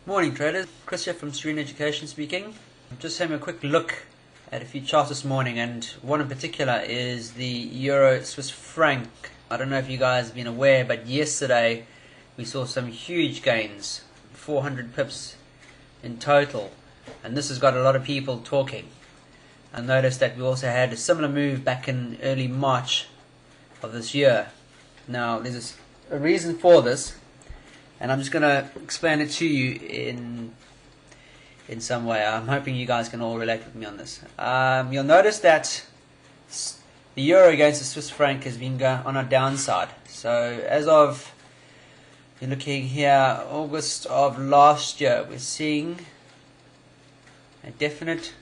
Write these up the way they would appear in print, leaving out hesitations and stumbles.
Morning traders, EURCHF from EURCHF speaking. I'm just having a quick look at a few charts this morning, and one in particular is the Euro Swiss franc. I don't know if you guys have been aware, but yesterday we saw some huge gains, 400 pips in total, and this has got a lot of people talking. I noticed that we also had a similar move back in early March of this year. Now there's a reason for this, and I'm just going to explain it to you in some way. I'm hoping you guys can all relate with me on this. You'll notice that the euro against the Swiss franc has been on a downside. So as of, you're looking here, August of last year, we're seeing a definite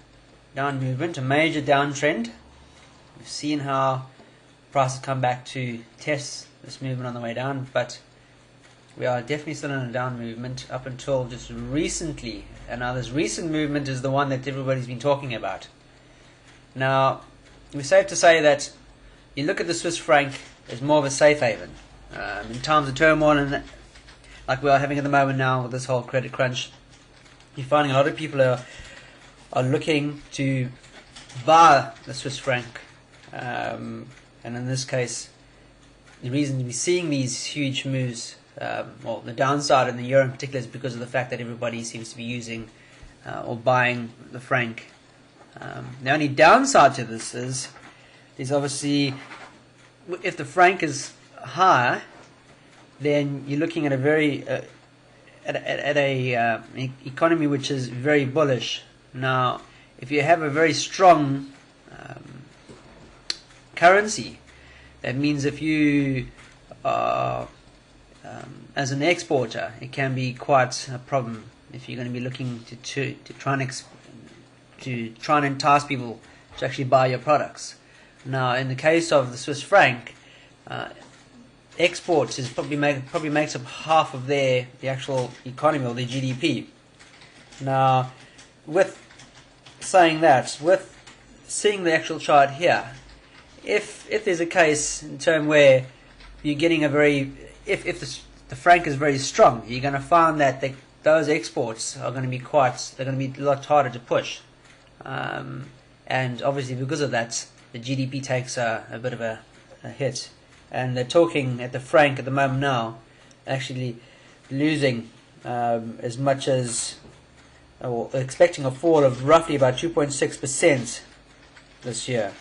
down movement, a major downtrend. We've seen how prices come back to test this movement on the way down, but we are definitely still in a down movement up until just recently. And now this recent movement is the one that everybody's been talking about. Now, we're safe to say that you look at the Swiss franc as more of a safe haven. In times of turmoil, and like we are having at the moment now with this whole credit crunch, you're finding a lot of people are looking to buy the Swiss franc. And in this case, the reason we're seeing these huge moves, well, the downside in the euro in particular, is because of the fact that everybody seems to be using or buying the franc. The only downside to this is obviously, if the franc is higher, then you're looking at a very economy which is very bullish. Now, if you have a very strong currency, that means if you are as an exporter, it can be quite a problem if you're going to be looking to try and entice people to actually buy your products. Now, in the case of the Swiss franc, exports is probably makes up half of the actual economy, or their GDP. Now, with saying that, with seeing the actual chart here, if there's a case in term where you're getting a very, if the franc is very strong, you're going to find that those exports are going to be they're going to be a lot harder to push, and obviously because of that, the GDP takes a bit of a hit. And they're talking at the franc at the moment now, actually losing as much as, or expecting a fall of roughly about 2.6% this year,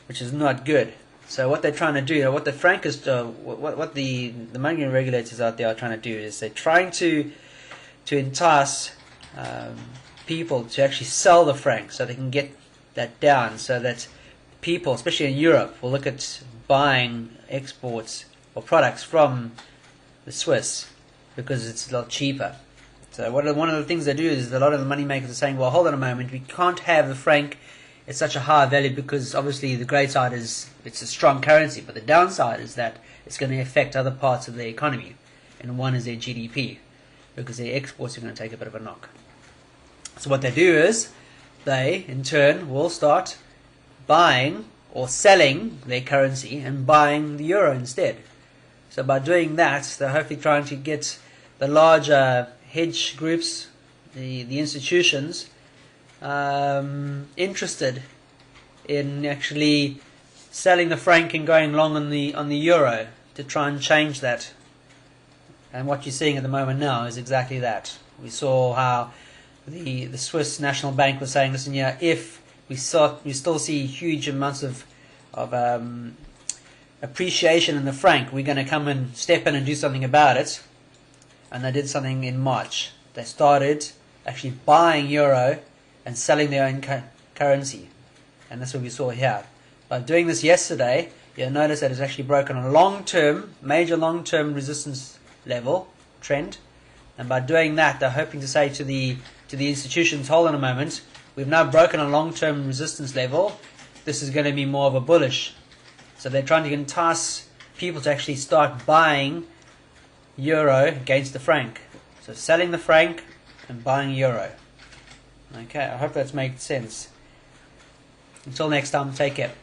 which is not good. So what they're trying to do, what the franc is, what the money regulators out there are trying to do, is they're trying to entice people to actually sell the franc so they can get that down, so that people, especially in Europe, will look at buying exports or products from the Swiss because it's a lot cheaper. So one of the things they do is a lot of the money makers are saying, well, hold on a moment, we can't have the franc at such a high value, because obviously the great side is it's a strong currency, but the downside is that it's going to affect other parts of the economy, and one is their GDP, because their exports are going to take a bit of a knock. So what they do is they in turn will start buying or selling their currency and buying the euro instead. So by doing that, they're hopefully trying to get the larger hedge groups, the institutions, interested in actually selling the franc and going long on the euro to try and change that. And what you're seeing at the moment now is exactly that. We saw how the Swiss National Bank was saying, listen, yeah, if we still see huge amounts of appreciation in the franc, we're going to come and step in and do something about it. And they did something in March. They started actually buying euro and selling their own currency. And that's what we saw here. By doing this yesterday, you'll notice that it's actually broken a major long-term resistance level trend. And by doing that, they're hoping to say to the institutions, hold on a moment, we've now broken a long-term resistance level. This is going to be more of a bullish. So they're trying to entice people to actually start buying euro against the franc. So selling the franc and buying euro. Okay, I hope that's made sense. Until next time, take care.